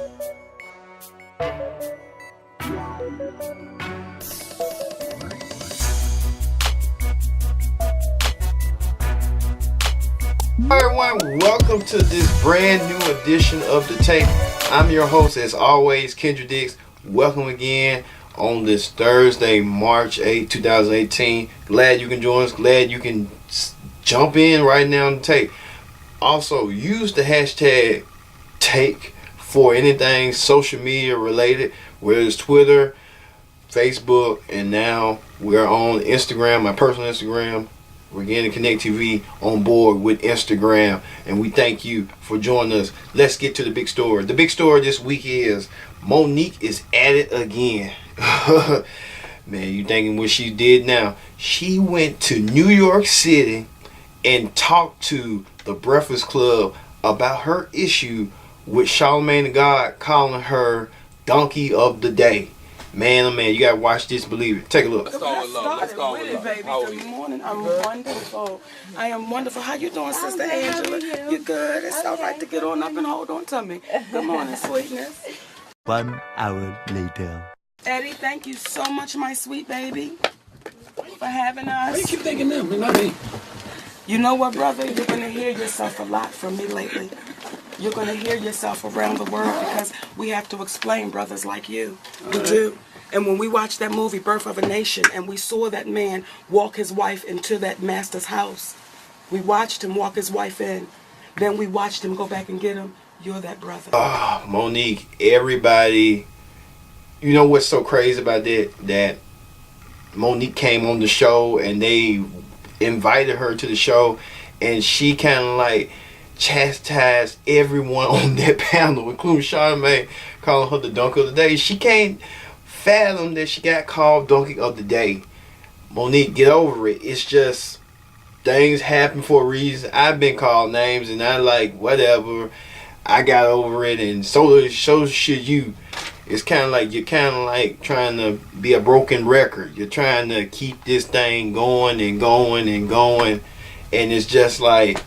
Hi everyone, welcome to this brand new edition of The Tape. I'm your host as always, Kendra Dix. Welcome again on this Thursday, March 8, 2018. Glad you can join us. Glad you can jump in right now on The Tape. Also, use the hashtag TAKE for anything social media related, whether it's Twitter, Facebook, and now we're on Instagram, my personal Instagram. We're getting Connect TV on board with Instagram, and we thank you for joining us. Let's get to the big story. The big story this week is Monique is at it again. Man, you thinking what she did now? She went to New York City and talked to the Breakfast Club about her issue with Charlamagne the God calling her Donkey of the Day. Man, oh man, you gotta watch this, believe it. Take a look. Let's go with it, baby. Good morning. I'm wonderful. I am wonderful. How you doing, Sister Angela? You good? It's all right to get on up and hold on to me. Good morning, sweetness. 1 hour later. Eddie, thank you so much, my sweet baby, for having us. Why you keep thinking them and not me? You know what, brother? You're going to hear yourself a lot from me lately. You're going to hear yourself around the world because we have to explain brothers like you. We do. And when we watched that movie, Birth of a Nation, and we saw that man walk his wife into that master's house, we watched him walk his wife in. Then we watched him go back and get him. You're that brother. Oh, Monique, everybody, you know what's so crazy about that? That Monique came on the show and they invited her to the show, and she kind of like chastised everyone on that panel, including Charlamagne, calling her the Donkey of the Day. She can't fathom that she got called Donkey of the Day. Monique, get over it. It's just things happen for a reason. I've been called names and I like whatever. I got over it, and so should you. It's kind of like you're kind of like trying to be a broken record. You're trying to keep this thing going and going and going, and it's just like,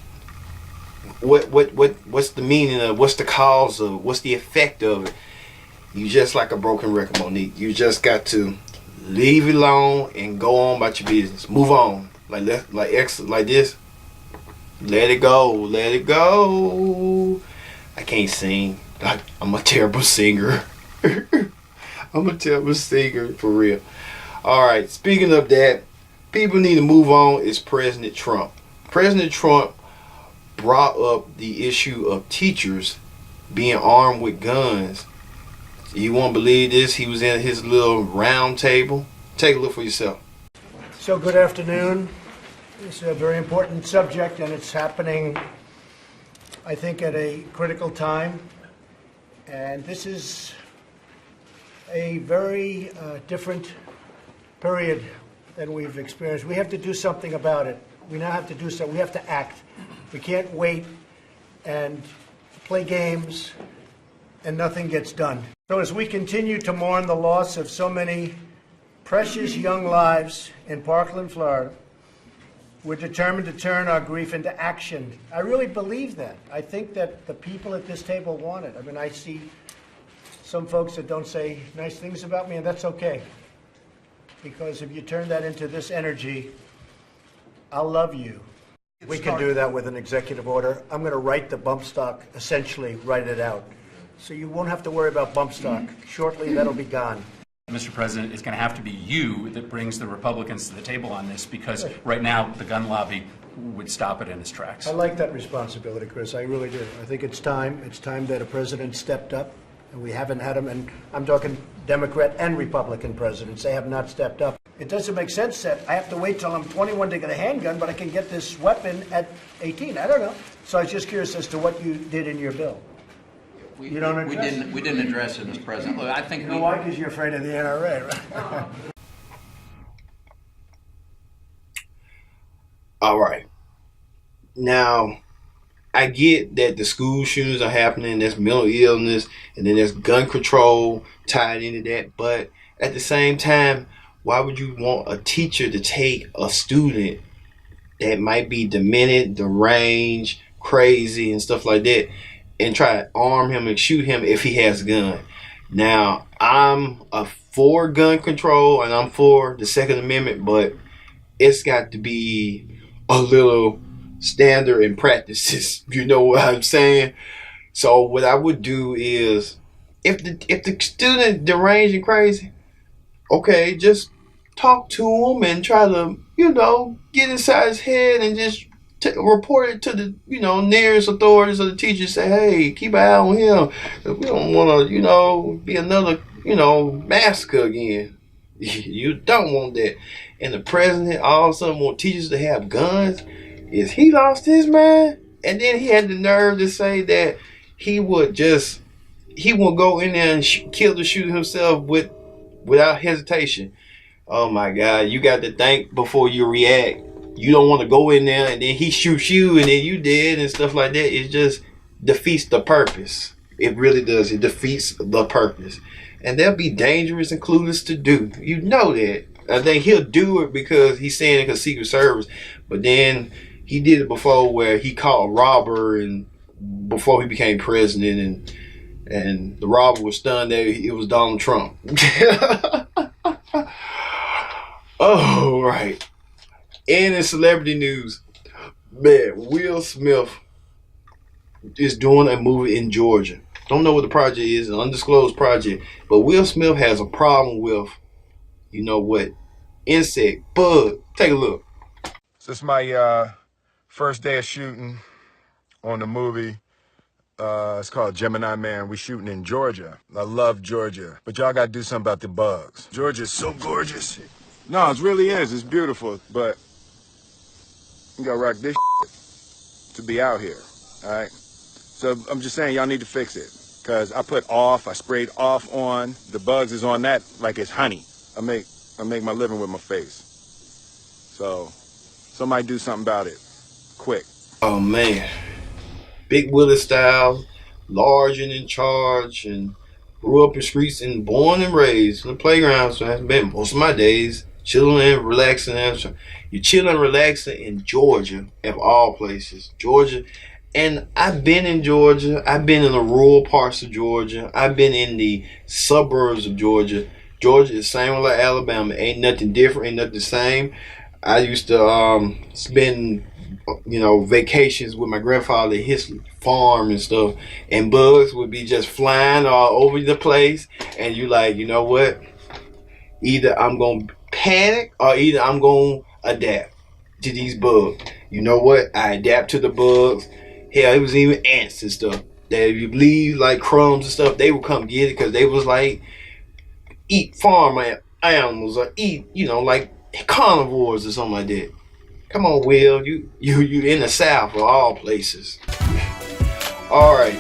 what's the meaning of, what's the cause of, what's the effect of it? You just like a broken record, Monique. You just got to leave it alone and go on about your business. Move on, like this. Let it go, let it go. I can't sing. I'm a terrible singer. I'm a terrible singer for real. All right. Speaking of that, people need to move on. Is President Trump. President Trump brought up the issue of teachers being armed with guns. You won't believe this. He was in his little round table. Take a look for yourself. So good afternoon. It's a very important subject, and it's happening, I think, at a critical time. And this is a very different period than we've experienced. We have to do something about it. We now have to do so. We have to act. We can't wait and play games and nothing gets done. So as we continue to mourn the loss of so many precious young lives in Parkland, Florida, we're determined to turn our grief into action. I really believe that. I think that the people at this table want it. I mean, I see some folks that don't say nice things about me, and that's okay. Because if you turn that into this energy, I'll love you. We can do that with an executive order. I'm going to write the bump stock, essentially write it out. So you won't have to worry about bump stock. Shortly, that'll be gone. Mr. President, it's going to have to be you that brings the Republicans to the table on this, because right now the gun lobby would stop it in its tracks. I like that responsibility, Chris. I really do. I think it's time. It's time that a president stepped up, and we haven't had them. And I'm talking Democrat and Republican presidents. They have not stepped up. It doesn't make sense that I have to wait till I'm 21 to get a handgun, but I can get this weapon at 18. I don't know. So I was just curious as to what you did in your bill. We didn't address it, Mr. President. Look, I think why? Because you're afraid of the NRA, right? All right. Now, I get that the school shootings are happening. There's mental illness, and then there's gun control tied into that. But at the same time, why would you want a teacher to take a student that might be demented, deranged, crazy, and stuff like that, and try to arm him and shoot him if he has a gun. Now, I'm for gun control and I'm for the Second Amendment, but it's got to be a little standard in practices. You know what I'm saying? So what I would do is, if the student deranged and crazy, okay, just talk to him and try to, get inside his head and just report it to the, nearest authorities or the teachers. Say, hey, keep an eye on him. We don't want to, be another, massacre again. You don't want that. And the president all of a sudden want teachers to have guns. Is he lost his mind? And then he had the nerve to say that he would go in there and kill the shooter himself without hesitation. Oh my God, you got to think before you react. You don't want to go in there and then he shoots you and then you dead and stuff like that. It just defeats the purpose. It really does. It defeats the purpose. And they'll be dangerous and clueless to do. You know that. I think he'll do it because he's saying it because Secret Service. But then he did it before where he caught a robber and before he became president and the robber was stunned that it was Donald Trump. Oh, right. And in celebrity news, man, Will Smith is doing a movie in Georgia. Don't know what the project is, an undisclosed project. But Will Smith has a problem with, insect, bug. Take a look. So it's my first day of shooting on the movie. It's called Gemini Man. We're shooting in Georgia. I love Georgia. But y'all got to do something about the bugs. Georgia's so gorgeous. No, it really is. It's beautiful. But you got to rock this to be out here. All right? So I'm just saying y'all need to fix it. Because I sprayed off on. The bugs is on that like it's honey. I make my living with my face. So somebody do something about it. Quick. Oh, man. Big Willie style, large and in charge, and grew up in streets and born and raised in the playground. So I've been most of my days chilling and relaxing. You're chilling and relaxing in Georgia, of all places. Georgia. And I've been in Georgia. I've been in the rural parts of Georgia. I've been in the suburbs of Georgia. Georgia is the same like Alabama. Ain't nothing different, ain't nothing the same. I used to spend vacations with my grandfather at his farm and stuff, and bugs would be just flying all over the place, and you like, you know what? Either I'm gonna panic or either I'm gonna adapt to these bugs. You know what? I adapt to the bugs. Hell, it was even ants and stuff that if you leave like crumbs and stuff, they would come get it because they was like eat farm animals or eat, like carnivores or something like that. Come on, Will, you in the South of all places. All right,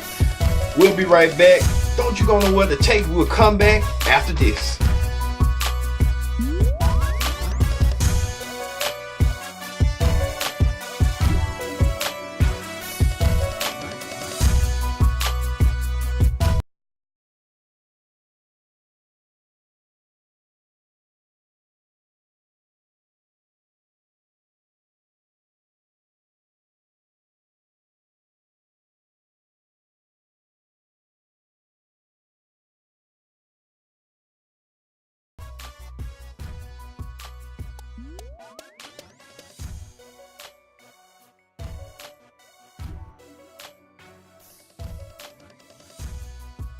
we'll be right back. Don't you go nowhere to take. We'll come back after this.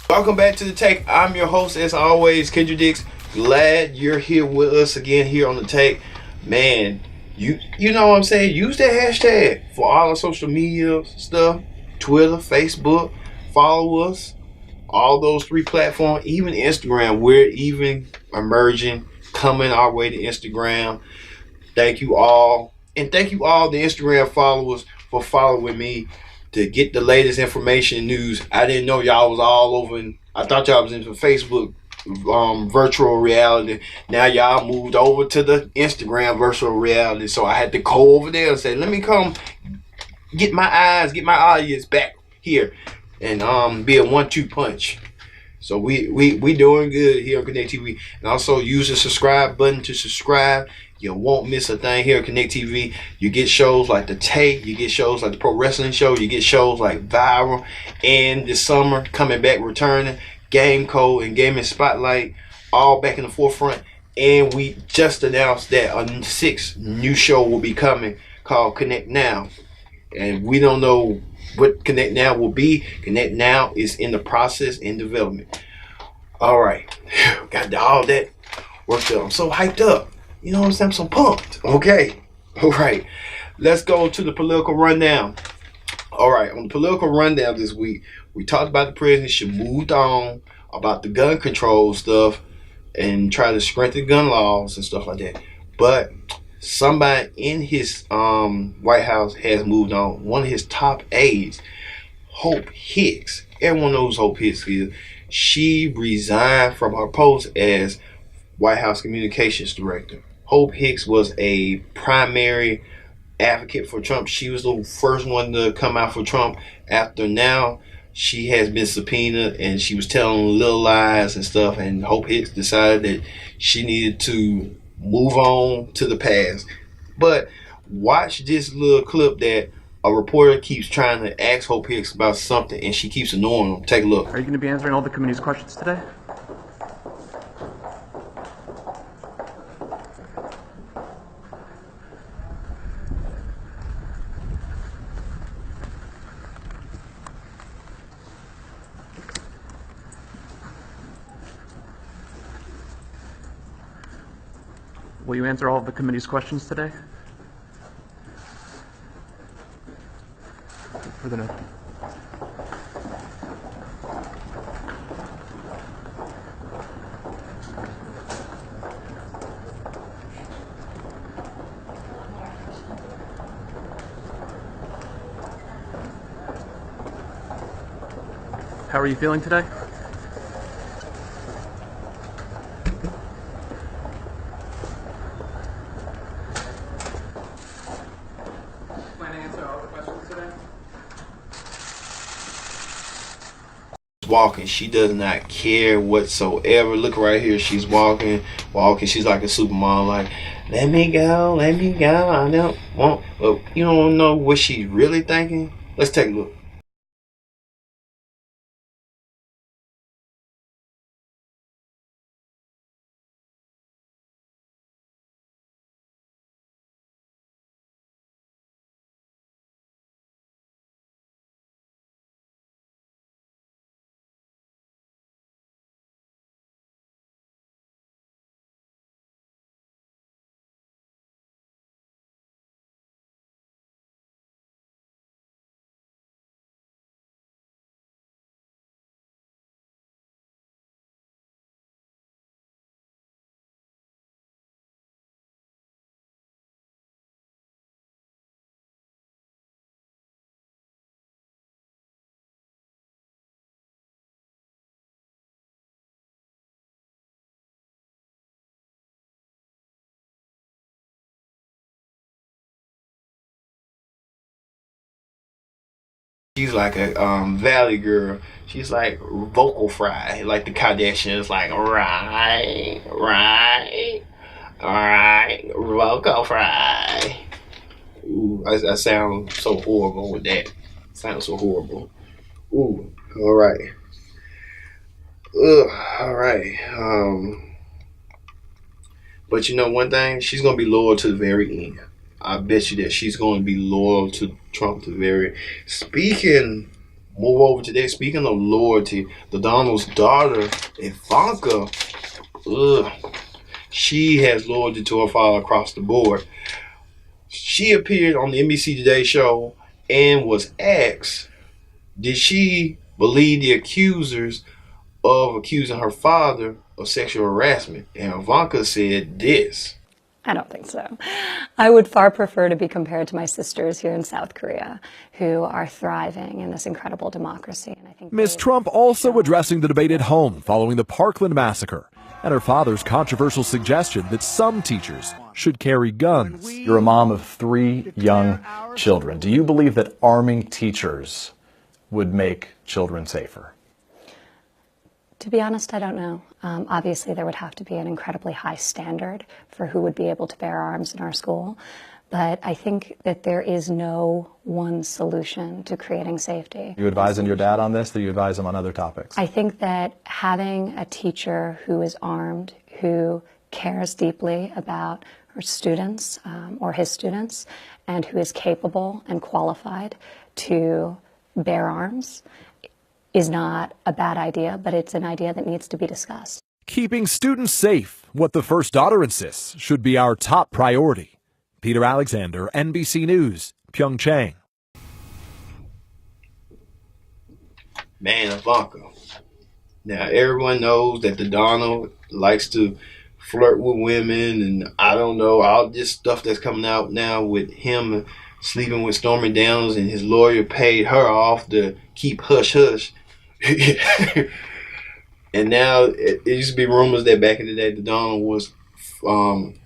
Welcome back to The Take. I'm your host, as always, Kendra Dix. Glad you're here with us again here on The Take. Man, you know what I'm saying? Use that hashtag for all the social media stuff. Twitter, Facebook. Follow us. All those 3 platforms. Even Instagram. We're even emerging, coming our way to Instagram. Thank you all. And thank you all the Instagram followers for following me to get the latest information and news. I didn't know y'all was all over. I thought y'all was into Facebook virtual reality. Now y'all moved over to the Instagram virtual reality. So I had to go over there and say, let me come get my audience back here and be a 1-2 punch. So we doing good here on Connect TV. And also use the subscribe button to subscribe. You won't miss a thing here at Connect TV. You get shows like The Take, you get shows like the Pro Wrestling Show, you get shows like Viral, and this summer, coming back, returning, Game Code and Gaming Spotlight, all back in the forefront. And we just announced that a 6th new show will be coming called Connect Now. And we don't know what Connect Now will be. Connect Now is in the process and development. All right. Got all that worked up. I'm so hyped up. You know what I'm saying? I'm so pumped. Okay. All right. Let's go to the political rundown. All right. On the political rundown this week, we talked about the president should move on, about the gun control stuff, and try to strengthen gun laws and stuff like that. But somebody in his White House has moved on. One of his top aides, Hope Hicks. Everyone knows who Hope Hicks is. She resigned from her post as White House Communications Director. Hope Hicks was a primary advocate for Trump. She was the first one to come out for Trump. After now, she has been subpoenaed and she was telling little lies and stuff. And Hope Hicks decided that she needed to move on to the past. But watch this little clip that a reporter keeps trying to ask Hope Hicks about something and she keeps ignoring him. Take a look. Are you going to be answering all the committee's questions today? Will you answer all of the committee's questions today? For the note. How are you feeling today? Walking, she does not care whatsoever. Look right here, she's walking. She's like a supermodel, like, let me go, I don't want. But you don't know what she's really thinking. Let's take a look. She's like a valley girl. She's like vocal fry, like the Kardashians, like right, vocal fry. Ooh, I sound so horrible with that. Sounds so horrible. Ooh, all right. All right. But you know one thing, she's gonna be loyal to the very end. I bet you that she's going to be loyal to Trump to the very. Move over today. Speaking of loyalty, the Donald's daughter, Ivanka, she has loyalty to her father across the board. She appeared on the NBC Today show and was asked, did she believe the accusers of accusing her father of sexual harassment? And Ivanka said this. I don't think so. I would far prefer to be compared to my sisters here in South Korea, who are thriving in this incredible democracy. And I think Ms. Trump also addressing the debate at home following the Parkland massacre and her father's controversial suggestion that some teachers should carry guns. You're a mom of 3 young children. Do you believe that arming teachers would make children safer? To be honest, I don't know. Obviously, there would have to be an incredibly high standard for who would be able to bear arms in our school. But I think that there is no one solution to creating safety. You advising your dad on this, or you advise him on other topics? I think that having a teacher who is armed, who cares deeply about her students or his students, and who is capable and qualified to bear arms is not a bad idea, but it's an idea that needs to be discussed. Keeping students safe, what the first daughter insists, should be our top priority. Peter Alexander, NBC News, Pyeongchang. Man, Ivanka. Now, everyone knows that the Donald likes to flirt with women, and I don't know, all this stuff that's coming out now with him sleeping with Stormy Daniels, and his lawyer paid her off to keep hush-hush. And now it used to be rumors that back in the day the Donald was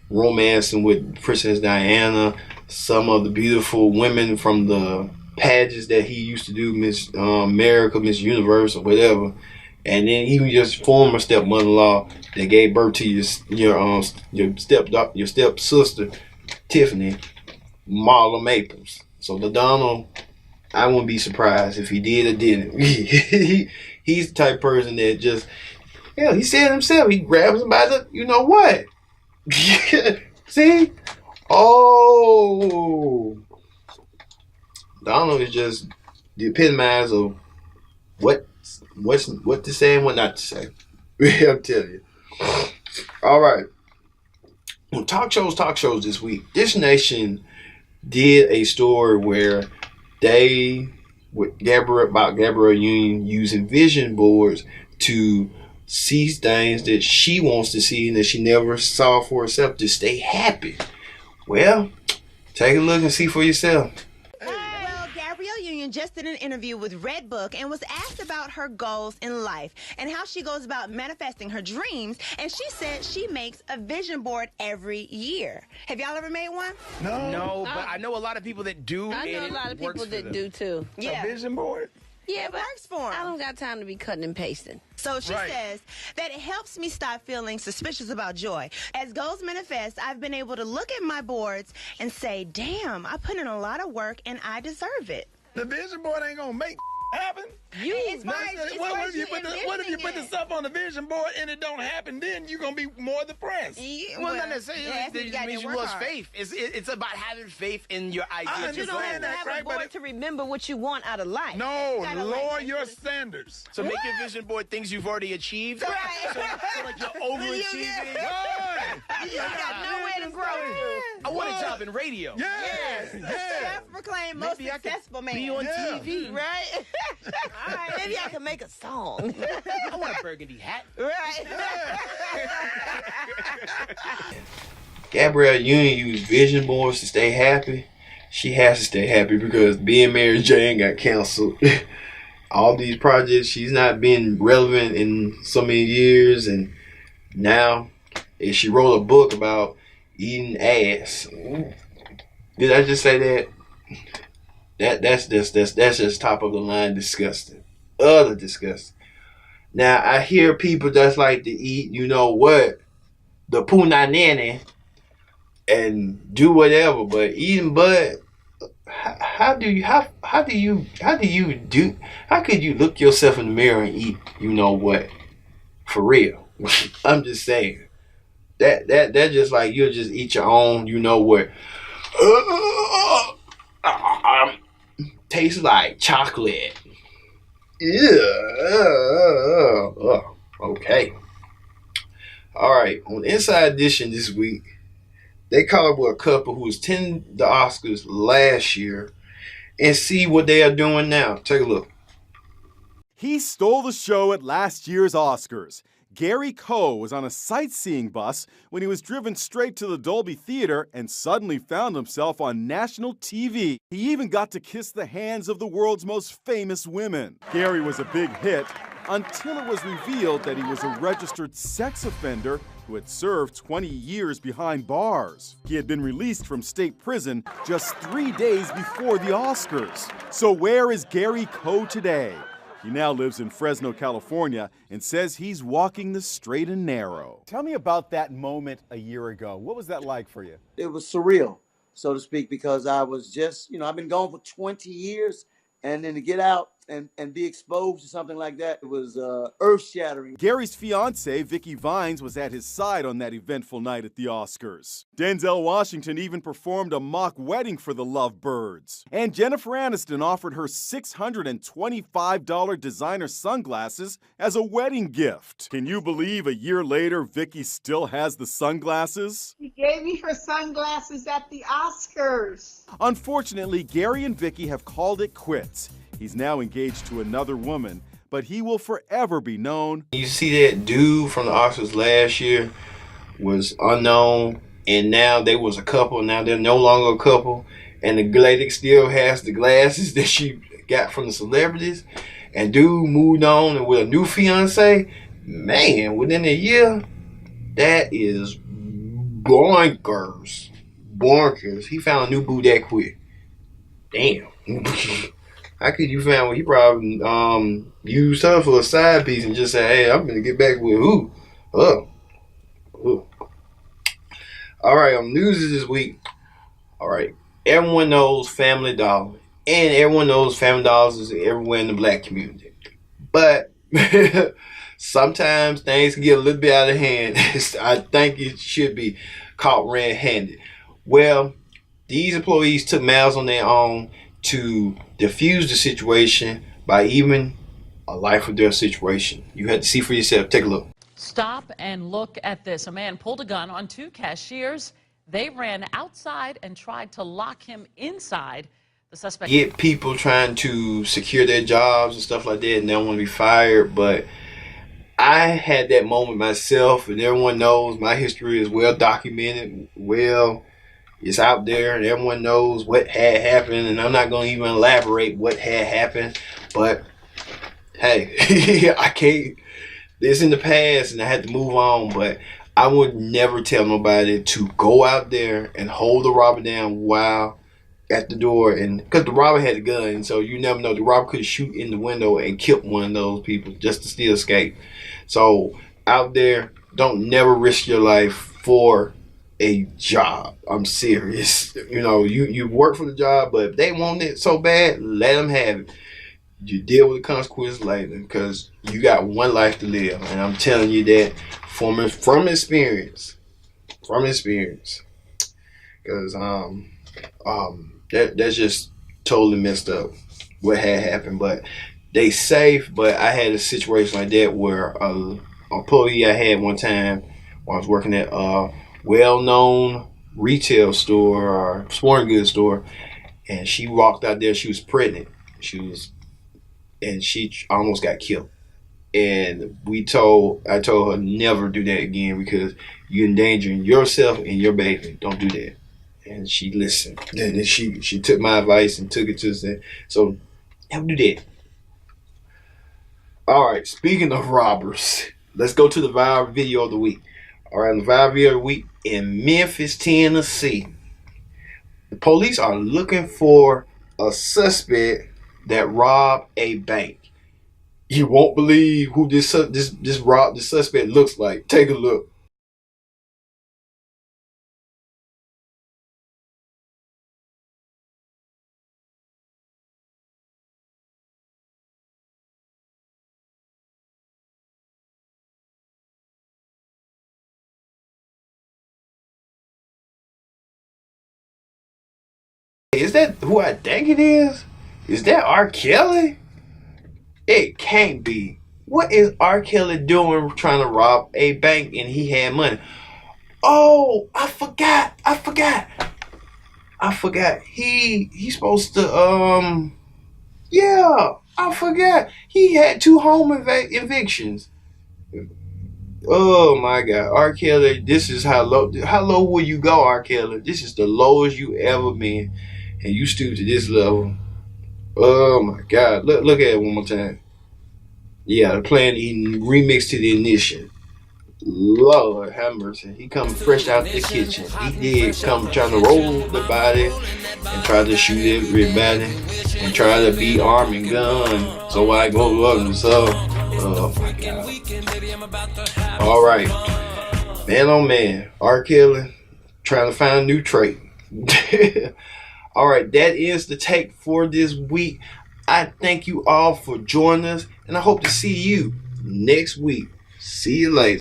romancing with Princess Diana, some of the beautiful women from the pageants that he used to do, Miss America, Miss Universe, or whatever. And then even your former stepmother-in-law that gave birth to your stepsister, Tiffany, Marla Maples. So the Donald, I wouldn't be surprised if he did or didn't. He's the type of person that just, hell, he said himself, he grabs him by the, you know what? See? Oh. Donald is just the epitomize of what to say and what not to say. I'm telling you. All right. On talk shows this week, Dish Nation did a story where they, with Gabrielle Union, using vision boards to see things that she wants to see and that she never saw for herself to stay happy. Well, take a look and see for yourself. Well, Gabrielle Union just did an interview with Redbook and was asked about her goals in life and how she goes about manifesting her dreams. And she said she makes a vision board every year. Have y'all ever made one? No, but I know a lot of people that do. I know a lot of people that do too. Yeah. A vision board? Yeah, but works for 'em. I don't got time to be cutting and pasting. So she says that it helps me stop feeling suspicious about joy. As goals manifest, I've been able to look at my boards and say, damn, I put in a lot of work and I deserve it. The vision board ain't gonna make happen. What if you put the stuff on the vision board and it don't happen? Then you're gonna be more depressed. Well, not necessarily. It means you lost faith. It's about having faith in your idea. You don't have to have a board to remember what you want out of life. No, lower your standards. So make your vision board things you've already achieved. Right. So like you're overachieving. You got nowhere to grow to. I want a job in radio. Yes. Self-proclaimed most successful man. Be on TV. Right? All right, maybe I can make a song. I want a burgundy hat. Right. Gabrielle Union used vision boards to stay happy. She has to stay happy because being Mary Jane got canceled. All these projects, she's not been relevant in so many years, and now she wrote a book about eating ass. Did I just say that? That's just top of the line disgusting. Utter disgusting. Now I hear people that's like to eat, you know what, the punanene and do whatever, but eating butt, how could you look yourself in the mirror and eat, you know what, for real? I'm just saying. That just like you'll just eat your own, you know what. Tastes like chocolate. Okay. All right. On Inside Edition this week, they caught up with a couple who was attending the Oscars last year and see what they are doing now. Take a look. He stole the show at last year's Oscars. Gary Coe was on a sightseeing bus when he was driven straight to the Dolby Theater and suddenly found himself on national TV. He even got to kiss the hands of the world's most famous women. Gary was a big hit until it was revealed that he was a registered sex offender who had served 20 years behind bars. He had been released from state prison just 3 days before the Oscars. So where is Gary Coe today? He now lives in Fresno, California, and says he's walking the straight and narrow. Tell me about that moment a year ago. What was that like for you? It was surreal, so to speak, because I was just, I've been gone for 20 years, and then to get out and be exposed to something like that, it was earth-shattering. Gary's fiancée, Vicky Vines, was at his side on that eventful night at the Oscars. Denzel Washington even performed a mock wedding for the Lovebirds. And Jennifer Aniston offered her $625 designer sunglasses as a wedding gift. Can you believe a year later, Vicky still has the sunglasses? She gave me her sunglasses at the Oscars. Unfortunately, Gary and Vicky have called it quits. He's now engaged to another woman, but he will forever be known. You see that dude from the Oscars last year was unknown, and now they was a couple. Now they're no longer a couple, and the lady still has the glasses that she got from the celebrities. And dude moved on and with a new fiance. Man, within a year, that is bonkers. Bonkers. He found a new boo that quick. Damn. How could you find he probably used her for a side piece and just say, hey, I'm gonna get back with who? Oh. Alright, news this week. Alright. Everyone knows Family Dollar. And everyone knows Family Dollars is everywhere in the black community. But sometimes things can get a little bit out of hand. I think it should be caught red-handed. Well, these employees took matters on their own to diffuse the situation by even a life or death situation. You had to see for yourself. Take a look. Stop and look at this. A man pulled a gun on two cashiers. They ran outside and tried to lock him inside. The suspect get people trying to secure their jobs and stuff like that and they don't want to be fired, but I had that moment myself, and everyone knows my history is well documented. It's out there and everyone knows what had happened, and I'm not going to even elaborate what had happened, but hey, I can't, it's in the past and I had to move on, but I would never tell nobody to go out there and hold the robber down while at the door, and because the robber had a gun, so you never know, the robber could shoot in the window and kill one of those people just to still escape. So out there, don't never risk your life for a job. I'm serious. You work for the job, but if they want it so bad, let them have it. You deal with the consequences later, because you got one life to live, and I'm telling you that from experience. Because that's just totally messed up what had happened. But they safe. But I had a situation like that where a employee I had one time when I was working at a well-known retail store or sporting goods store, and she walked out there. She was pregnant. And she almost got killed. And I told her never do that again, because you're endangering yourself and your baby. Don't do that. And she listened. And then she took my advice and took it to us. So never do that. All right, speaking of robbers, let's go to the viral video of the week. All right, the viral video of the week in Memphis, Tennessee. The police are looking for a suspect that robbed a bank. You won't believe who this suspect looks like. Take a look. Is that who I think it is? Is that R.Kelly? It can't be. What is R.Kelly doing trying to rob a bank and he had money? Oh, I forgot. He's supposed to, yeah, I forgot. He had 2 home evictions. Oh my God, R. Kelly, this is how low will you go, R. Kelly? This is the lowest you ever been, and you stoop to this level. Oh my God, look at it one more time. Yeah, they're playing the remix to the Ignition. Lord have mercy. He come fresh out the kitchen. He did come trying to roll the body and try to shoot everybody and try to be arm and gun. So I go up and so. Oh my God. All right. Man oh man. R. Kelly trying to find a new trait. All right. That is the take for this week. I thank you all for joining us and I hope to see you next week. See you later.